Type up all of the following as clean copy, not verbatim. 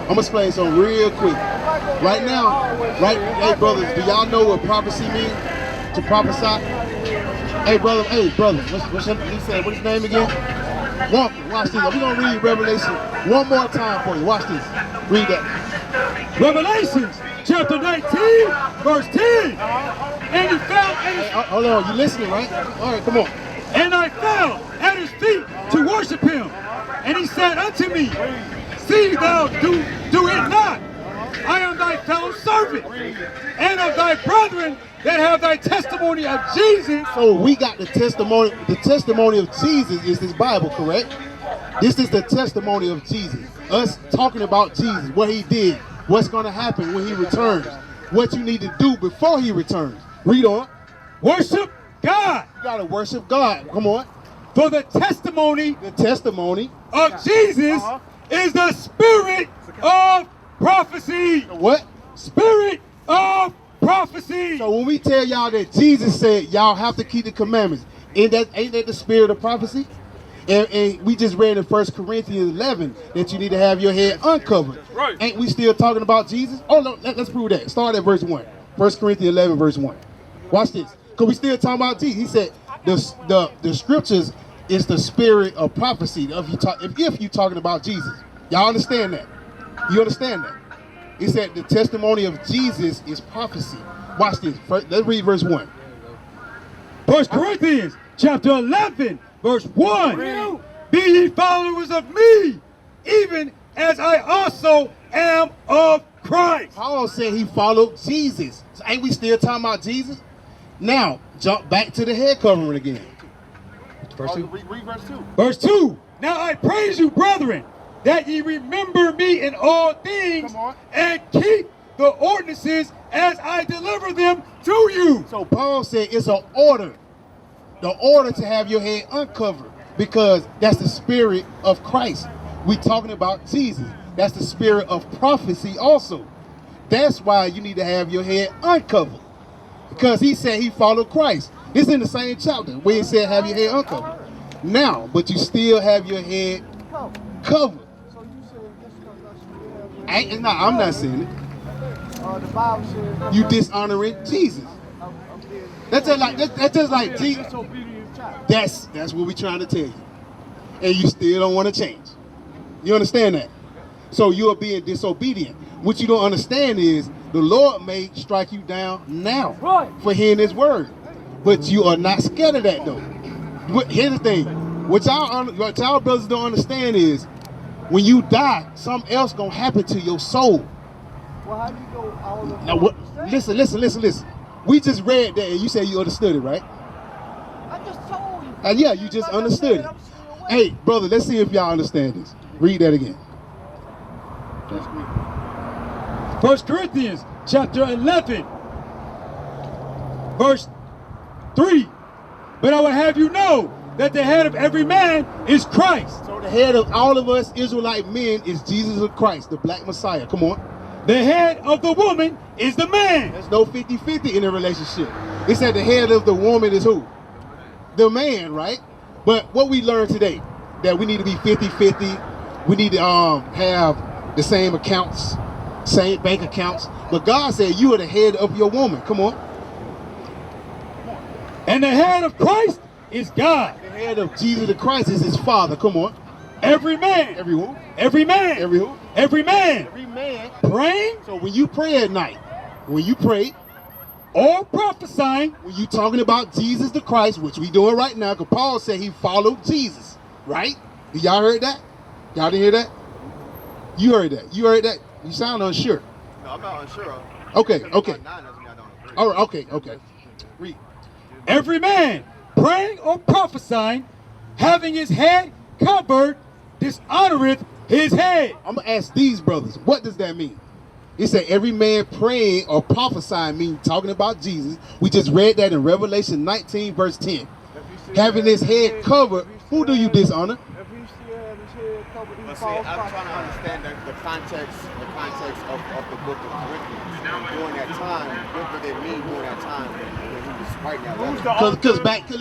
I'm gonna explain something real quick. Right now, hey brothers, do y'all know what prophecy means? To prophesy? Hey brother, what's his name again? Walker, watch this. We're gonna read Revelation one more time for you. Watch this. Read that. Revelations chapter 19, verse 10. And he fell at his hold on, you listening, right? All right, come on. And I fell at his feet to worship him. And he said unto me, see thou do it not. I am thy fellow servant, and of thy brethren that have thy testimony of Jesus. So we got the testimony. The testimony of Jesus is this Bible, correct? This is the testimony of Jesus. Us talking about Jesus, what he did, what's going to happen when he returns, what you need to do before he returns. Read on. Worship God. You got to worship God. Come on. For the testimony of Jesus is the spirit of prophecy. What? Spirit of prophecy. So when we tell y'all that Jesus said y'all have to keep the commandments, ain't that the spirit of prophecy? And we just read in 1 Corinthians 11 that you need to have your head uncovered. Right. Ain't we still talking about Jesus? Oh no, let's prove that. Start at verse 1. 1 Corinthians 11 verse 1. Watch this. Because we still talking about Jesus. He said the scriptures is the spirit of prophecy if you're talking about Jesus. Y'all understand that? You understand that? He said the testimony of Jesus is prophecy. Watch this. Let's read verse 1. 1 Corinthians chapter 11 verse 1. Be ye followers of me, even as I also am of Christ. Paul said he followed Jesus. So ain't we still talking about Jesus? Now, jump back to the head covering again. Verse 2. Read verse 2. Verse 2. Now I praise you, brethren, that ye remember me in all things and keep the ordinances as I deliver them to you. So Paul said it's an order. The order to have your head uncovered, because that's the spirit of Christ. We talking about Jesus. That's the spirit of prophecy also. That's why you need to have your head uncovered, because he said he followed Christ. It's in the same chapter where he said have your head uncovered. Now, but you still have your head covered. I'm not saying it. You dishonoring Jesus. That's just like Jesus. That's what we're trying to tell you. And you still don't want to change. You understand that? So you are being disobedient. What you don't understand is the Lord may strike you down now for hearing his word. But you are not scared of that though. Here's the thing. What y'all brothers don't understand is when you die, something else gonna happen to your soul. Well, how do you go all of Now what? Listen. We just read that and you said you understood it, right? I just told you. Yeah, you just understood it. Hey, brother, let's see if y'all understand this. Read that again. 1 Corinthians chapter 11, verse 3. But I would have you know that the head of every man is Christ. So the head of all of us Israelite men is Jesus of Christ, the black Messiah. Come on. The head of the woman is the man. There's no 50-50 in a relationship. It said the head of the woman is who? The man, right? But what we learned today, that we need to be 50-50. We need to have the same accounts, same bank accounts. But God said you are the head of your woman. Come on. And the head of Christ is God. The head of Jesus the Christ is his father. Come on. Every man. Every who? Every man. Every who? Every man. Every man. Praying. So when you pray at night, when you pray, or prophesying, when you talking about Jesus the Christ, which we doing right now, because Paul said he followed Jesus, right? Y'all heard that? Y'all didn't hear that? You heard that. You heard that? You sound unsure. No, I'm not unsure. Okay. All right, okay. Read. Every man praying or prophesying, having his head covered, dishonoreth his head. I'm going to ask these brothers, what does that mean? It said every man praying or prophesying means talking about Jesus. We just read that in Revelation 19 verse 10. Having his head covered, who do you dishonor? If he still had his head covered, he But see, falls I'm trying to understand the context of the book of Corinthians. During that time, what did it mean during that time when he was writing that letter? Because back then,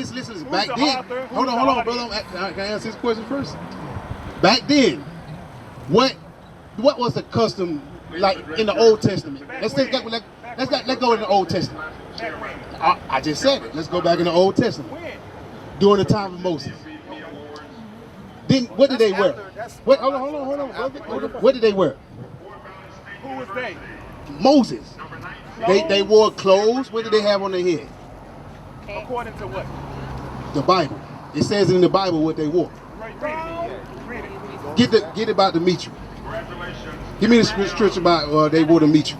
hold on, brother. Can I answer this question first? Back then, what what was the custom like in the Old Testament? Let's go in the Old Testament. I just said it. Let's go back in the Old Testament. During the time of Moses. What did they wear? Wait, hold on. What did they wear? Who was they? Moses. They wore clothes. What did they have on their head? According to what? The Bible. It says in the Bible what they wore. Read it. Get about the Mitri. Give me the scripture about they wore the Mitri.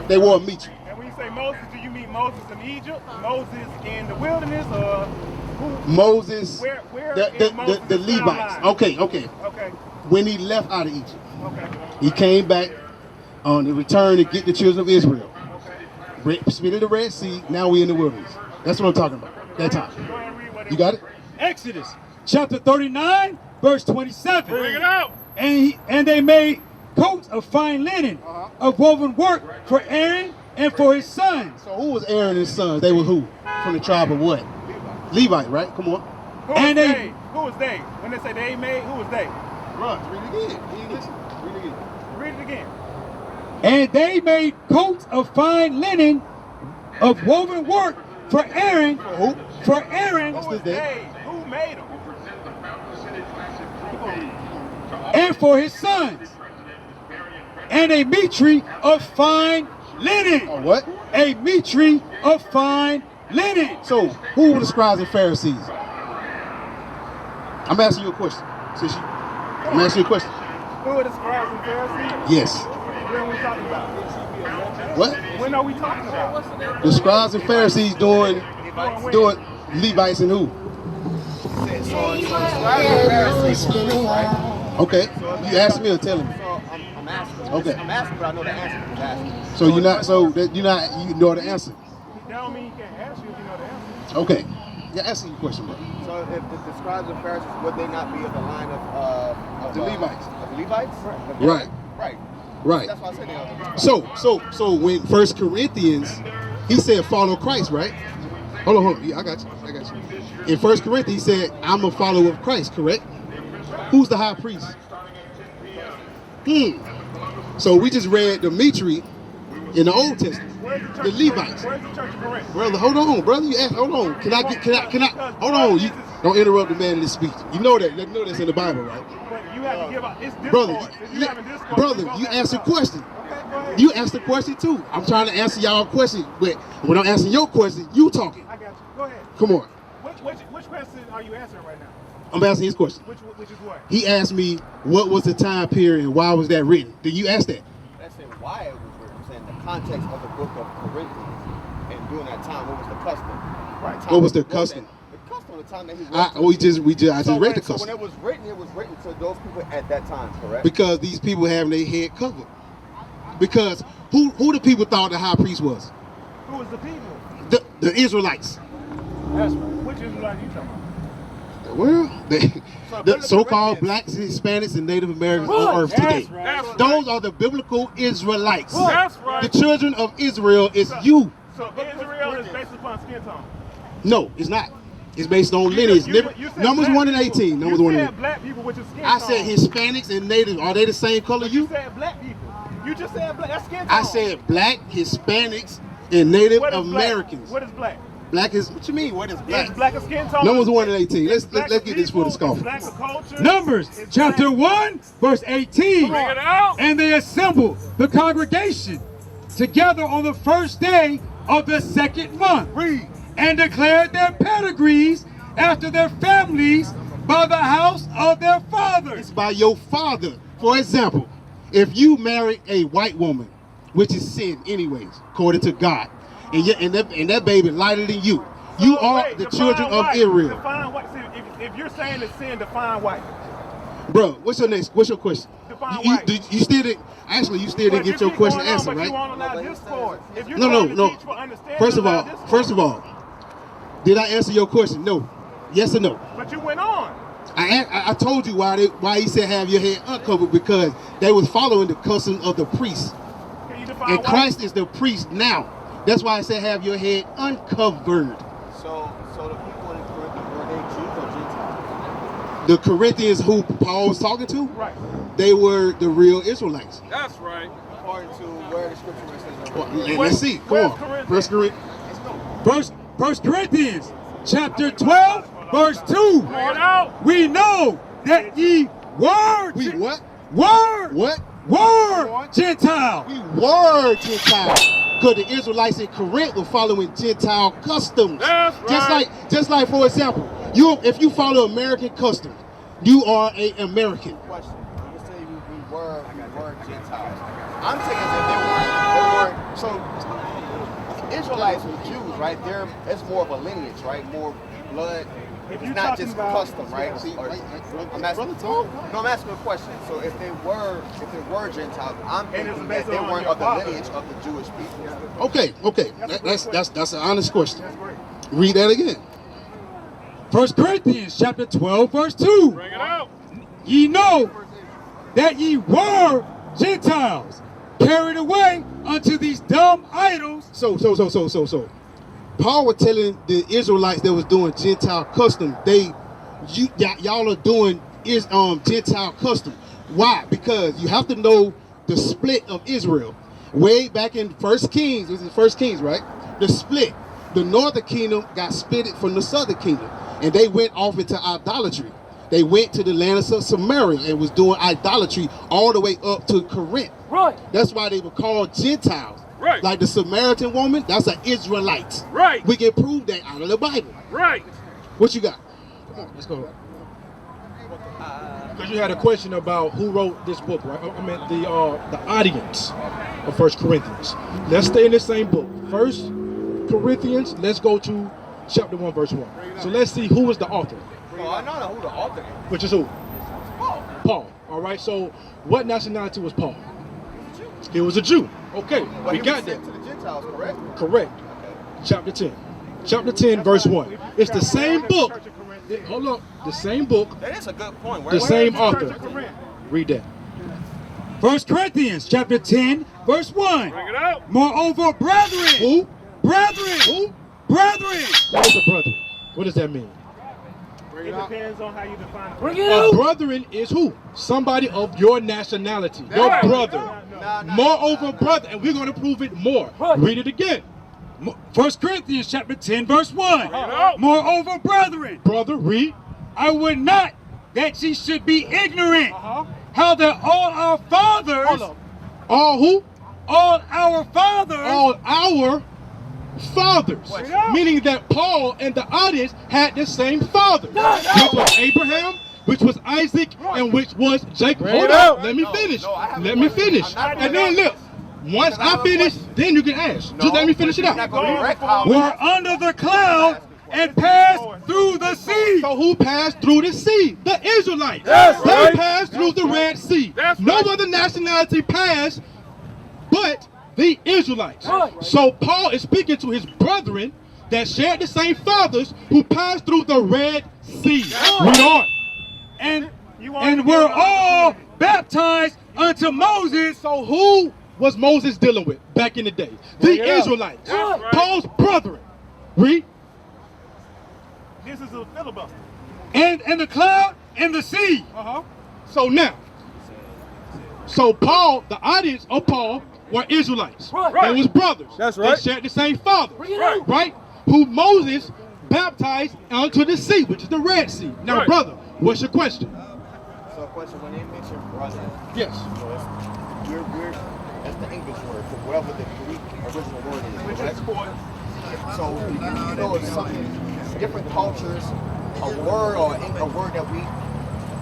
They wore a Mitri. And when you say Moses, do you mean Moses in Egypt, Moses in the wilderness, or who? Moses, Where the Levites. Okay. Okay. When he left out of Egypt, Okay. he came back on the return to get the children of Israel. Split of the Red Sea. Now we in the wilderness. That's what I'm talking about. That time. Go ahead and read what it You got it? Exodus chapter 39, verse 27. Bring it out. And they made coats of fine linen of woven work for Aaron and for his sons. So who was Aaron and his sons? They were who? From the tribe of what? Levite, right? Come on. Who And was they- they? Who was they? When they say they made, who was they? Run, read it again. He ain't listen. Read it again. Read it again. And they made coats of fine linen of woven work for Aaron. Who? For Aaron Who was they? they? Who made them? and for his sons. And a mitre of fine linen. Oh, what? A mitre of fine linen. So who were the scribes and Pharisees? I'm asking you a question. I'm asking you a question. Who are the scribes and Pharisees? Yes. When are we talking about? What? When are we talking about? The scribes and Pharisees doing Levites and who? Okay. You asking me or telling me? So I'm asking. Okay. I'm asking, but I know the answer. I'm asking. So you know the answer. That don't mean you can't ask you if you know the answer. Okay. Yeah, asking you a question, bro. So if the scribes and Pharisees, would they not be of the line of The Levites. Of the Levites? Right. Right. Right. That's why I said they are. So when 1 Corinthians, he said follow Christ, right? Hold on. Yeah, I got you. In 1 Corinthians, he said, I'm a follower of Christ, correct? Who's the high priest? So we just read the Mitri in the Old Testament. The Levites. Where's the church of Corinth? Brother, hold on, brother. Hold on. Can I hold on. You don't interrupt the man in his speech. You know that. You know that's in the Bible, right? But you have to give up. It's discourse. Brother, If you having discourse, brother, go you back asked a up. question. Okay, go ahead. You asked a question too. I'm trying to answer y'all question, but when I'm answering your question, you talking. I got you. Go ahead. Come on. Which question are you answering right now? I'm asking his question. Which is what? He asked me what was the time period and why was that written. Did you ask that? That's saying why it was written. I'm saying the context of the book of Corinthians. And during that time, what was the custom? Right. What was the custom? The custom, the time that he I wrote. just read the So custom. when it was written to those people at that time, correct? Because these people having their head covered. Because who the people thought the high priest was? Who was the people? The Israelites. That's right. Which Israelite you talking about? Well, the so-called blacks, Hispanics, and Native Americans on earth today. Right. Those are the biblical Israelites. That's right. The children of Israel is you. So Israel is based upon skin tone. No, it's not. It's based on lineage. Numbers 1 and 18. Numbers 1 and 18. You said black people, which is skin tone. I said Hispanics and Native. Are they the same color You you? said black people. You just said black. That's skin tone. I said black, Hispanics, and Native What is black? Americans. What is black? Black is what you mean? What is black? Is black a skin tone? Numbers 1 and 18. Let's Black get this for the people, scoffer. Black culture. Numbers It's chapter black. 1, verse 18. Bring it out. And they assembled the congregation together on the first day of the second month. Read. And declared their pedigrees after their families by the house of their fathers. It's by your father. For example, if you marry a white woman, which is sin anyways, according to God, and that baby lighter than you, you are Wait, the define children of white. Israel. Define white. See, if you're saying it's sin, define white. Bro, what's your question? Define You white. still didn't get your question answered, You right? won't allow discourse. If you're No. trying to teach for understanding, First allow discourse. of all, did I answer your question? No. Yes or no? But you went on. I told you why he said have your head uncovered, because they was following the custom of the priest. Can you define And white? Christ is the priest now. That's why I said have your head uncovered. So the people in Corinth, were they Jews or Gentiles? The Corinthians who Paul was talking to, Right. they were the real Israelites. That's right. According to where the scripture says. Well, let's see. Come on. First Corinthians. First Corinthians chapter 12, verse 2. Bring it out. We know that ye were We what? were What? Gentiles. We were Gentiles. Because the Israelites in Corinth were following Gentile customs. That's right. Just like for example, if you follow American customs, you are an American. Question. I'm gonna say we were Gentiles. I'm taking that they weren't. So Israelites were Jews, right? It's more of a lineage, right? More blood. If It's you're not talking just about- custom, right? I'm asking a question. So if they were Gentiles, I'm And it's thinking based that they on weren't your of the father. lineage of the Jewish people. Okay. That's an honest question. Read that again. 1 Corinthians chapter 12, verse 2. Bring it out. Ye know that ye were Gentiles, carried away unto these dumb idols. So. Paul was telling the Israelites that was doing Gentile custom, y'all are doing Gentile custom. Why? Because you have to know the split of Israel. Way back in 1 Kings, this is 1 Kings, right? The split. The northern kingdom got split from the southern kingdom, and they went off into idolatry. They went to the land of Samaria and was doing idolatry all the way up to Corinth. Right. That's why they were called Gentiles. Right. Like the Samaritan woman, that's an Israelite. Right. We can prove that out of the Bible. Right. What you got? Come on, let's go. Because you had a question about who wrote this book, right? I mean the audience of 1 Corinthians. Let's stay in the same book. 1 Corinthians, let's go to chapter 1, verse 1. So let's see who was the author. Well, I know who the author is. Which is who? Paul. Paul. All right, so what nationality was Paul? He was a Jew. Okay, But we he got was that. sent to the Gentiles, correct? Correct. Chapter 10. Chapter 10, verse 1. It's the same book. Hold on. The same book, That is a good point. the same Church author. of Corinth. Read that. 1 Corinthians chapter 10, verse 1. Bring it out. Moreover, brethren. Who? Brethren. Who? Brethren. What is a brother? What does that mean? It depends on how you define it. A brethren is who? Somebody of your nationality. Your Right. brother. Nah, Moreover, brother. And we're going to prove it more. Read it again. 1 Corinthians chapter 10, verse 1. Bring it out. Moreover, brethren, Brother, read. I would not that ye should be ignorant how that all our fathers, All who? all our fathers, All our fathers. What? Meaning that Paul and the audience had the same father. Which was Abraham, which was Isaac, and which was Jacob. Bring Hold it up. out. Let me finish. No, I have a Let me question. finish. I'm not And then gonna- look. Once I have I a finish, question. then you can ask. Just let me finish it You're not out. gonna direct how- were under the cloud and passed through the sea. So who passed through the sea? The Israelites. That's They right. passed through the Red Sea. That's No right. other nationality passed but the Israelites. So Paul is speaking to his brethren that shared the same fathers who passed through the Red Sea. Read on. And were all baptized unto Moses. So who was Moses dealing with back in the day? The Israelites. That's right. Paul's brethren. Read. This is a filibuster. And the cloud and the sea. So now, so Paul, the audience of Paul were Israelites. They was brothers. That's right. They shared the same father. Right. Right? Who Moses baptized onto the sea, which is the Red Sea. Now, Right. brother, what's your question? So, question: when they mention brother, Yes. that's the English word for whatever the Greek original word is. Which correct? is for So, you know, it's something different cultures, a word or a word that we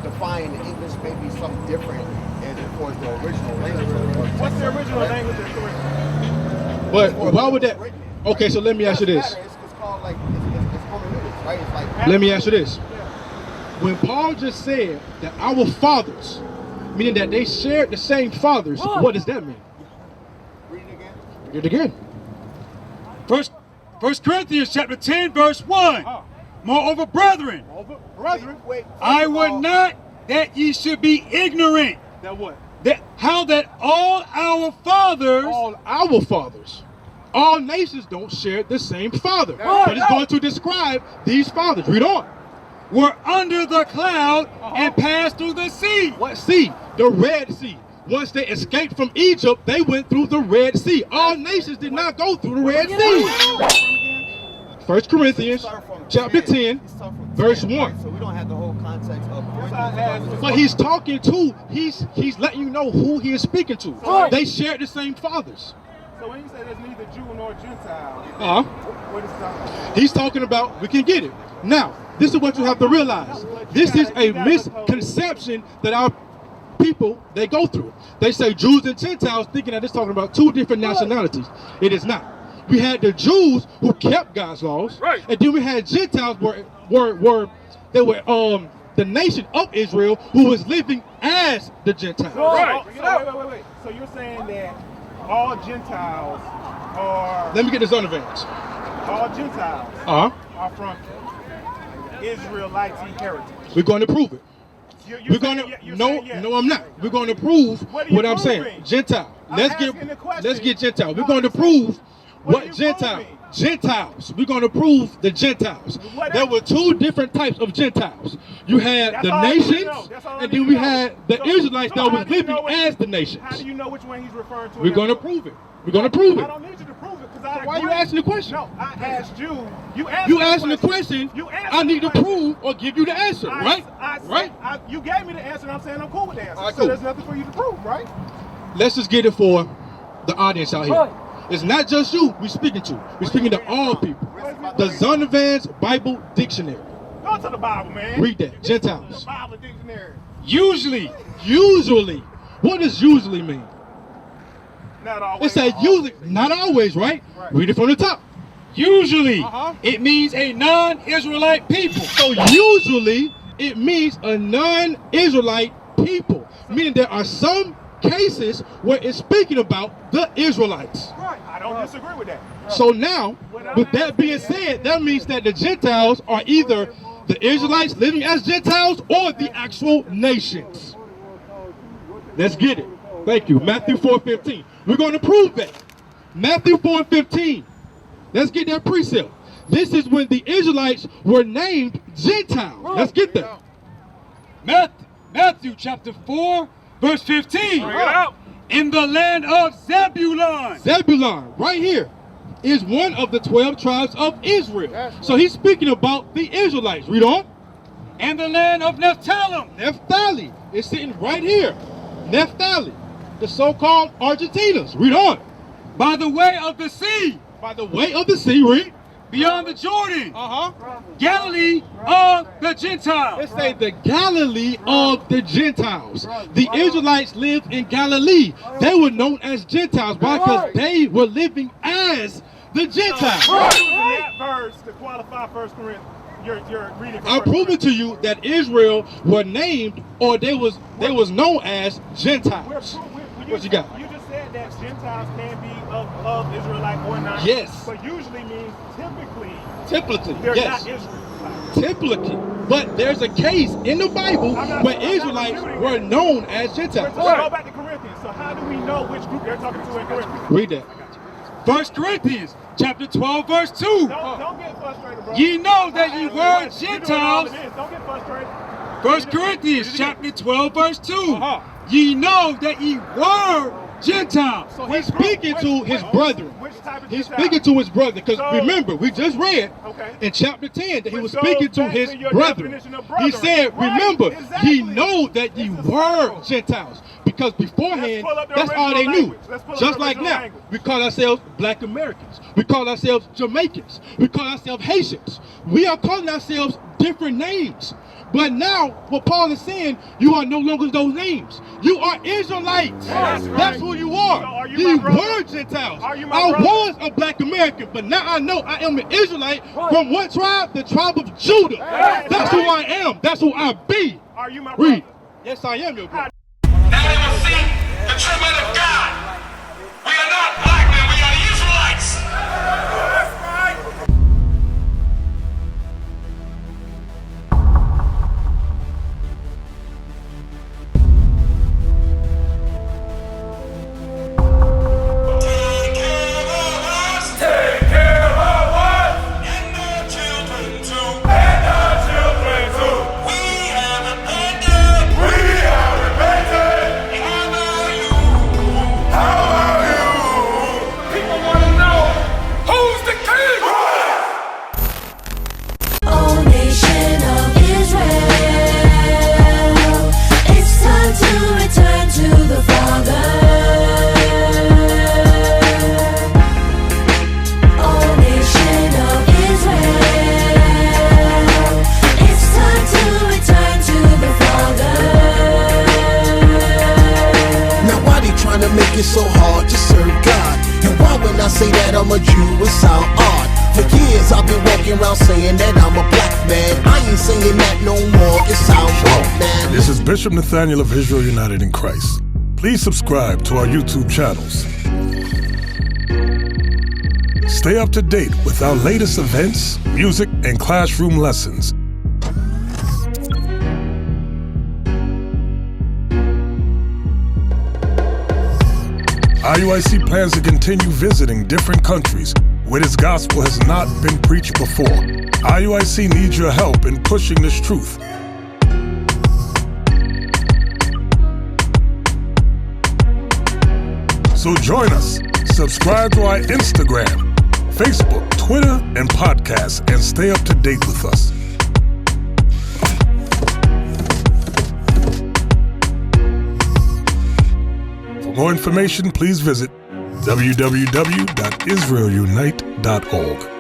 define in English may be something different as far as the original language. what's the original language of Corinth? But why would that? Okay, so let me ask you this. It's called like it's hermeneutics, right? It's like Let me ask you this. When Paul just said that our fathers, meaning that they shared the same fathers, what does that mean? read it again. Read it again. First Corinthians chapter 10, verse 1. Moreover, brethren, Wait, I would not that ye should be ignorant That what? that how that all our fathers, All our fathers. All nations don't share the same father. But it's going to describe these fathers. Read on. were under the cloud and passed through the sea. What sea? The Red Sea. Once they escaped from Egypt, they went through the Red Sea. All nations did not go through the Red Sea. 1 Corinthians chapter 10, verse 1. So we don't have the whole context of Corinthians. But he's talking to, he's letting you know who he is speaking to. They shared the same fathers. So when you say there's neither Jew nor Gentile, what is that? He's talking about, we can get it. Now, this is what you have to realize. This is a misconception that our people, they go through. They say Jews and Gentiles, thinking that it's talking about two different nationalities. It is not. We had the Jews who kept God's laws, and then we had Gentiles were the nation of Israel who was living as the Gentiles. So wait. So you're saying that all Gentiles are... Let me get this on advance. All Gentiles are from Israelites heritage. We're going to prove it. You're No, I'm not. We're going to prove what I'm saying. Gentile. Let's get Gentile. We're going to prove what Gentile. Gentiles. We're going to prove the Gentiles. There were two different types of Gentiles. You had the nations, and then we had the Israelites that was living as the nations. How do you know which one he's referring to? We're going to prove it. We're going to prove I it. don't need you to prove it because I agree. Why are you asking the question? No, I asked you. You asked me the question. I need to prove or give you the answer, right? You gave me the answer, and I'm saying I'm cool with the answer. Right, so cool. there's nothing for you to prove, right? Let's just get it for the audience out here. It's not just you we're speaking to. We're speaking to all people. The Zondervan's Bible Dictionary. Go to the Bible, man. Read that. Gentiles. The Bible dictionary. Usually. What does usually mean? Not always. It says usually, not always, right? Read it from the top. Usually, it means a non-Israelite people. So usually, it means a non-Israelite people. Meaning there are some cases where it's speaking about the Israelites. Right. I don't disagree with that. So now, with that being said, that means that the Gentiles are either the Israelites living as Gentiles or the actual nations. Let's get it. Thank you. Matthew 4:15. We're going to prove that. Matthew 4:15. Let's get that precept. This is when the Israelites were named Gentiles. Let's get that. Matthew chapter 4, verse 15. In the land of Zebulun. Zebulun, right here, is one of the 12 tribes of Israel. So he's speaking about the Israelites. Read on. And the land of Naphtali. Naphtali is sitting right here. Naphtali, the so-called Argentinas. Read on. By the way of the sea. By the way of the sea, read. Beyond the Jordan. Galilee of the Gentiles. Let's say the Galilee of the Gentiles. The Israelites lived in Galilee. They were known as Gentiles because they were living as the Gentiles. That verse to qualify 1 Corinthians. You're reading. I'm proving to you that Israel were named, or they was known as Gentiles. What you got? You just said that Gentiles can be of Israelite or not. Yes. But usually means Typically, they're yes. not Israelites. Typically. But there's a case in the Bible where Israelites were known as Gentiles. So go back to Corinthians. So how do we know which group they're talking to in Corinthians? Read that. 1 Corinthians chapter 12, verse 2. Don't get frustrated, bro. Ye know that ye were Gentiles. Don't get frustrated. 1 Corinthians chapter 12, verse 2. Ye know that ye were Gentiles. So he's speaking to his brethren. Which type of He's Gentile? speaking to his brother. Because remember, we just read in chapter 10 that he was speaking to his brethren. He said, remember, ye know that ye were Gentiles. Because beforehand, that's all they knew. Just like now, we call ourselves Black Americans. We call ourselves Jamaicans. We call ourselves Haitians. We are calling ourselves different names. But now, what Paul is saying, you are no longer those names. You are Israelites. That's who you are. You were Gentiles. I was a Black American, but now I know I am an Israelite from what tribe? The tribe of Judah. That's who I am. That's who I be. Are you my brother? Read. Yes, I am your brother. Now they will see the true men of God. We are not black men, we are the Israelites. That's right. Take care of us. And our children too. And our children too. I'm a Jew, it sound odd. For years I've been walking around saying that I'm a black man. I ain't saying that no more, it sounds wrong, man. This is Bishop Nathaniel of Israel United in Christ. Please subscribe to our YouTube channels. Stay up to date with our latest events, music, and classroom lessons. IUIC plans to continue visiting different countries where this gospel has not been preached before. IUIC needs your help in pushing this truth. So join us. Subscribe to our Instagram, Facebook, Twitter, and podcasts, and stay up to date with us. For more information, please visit www.israelunite.org.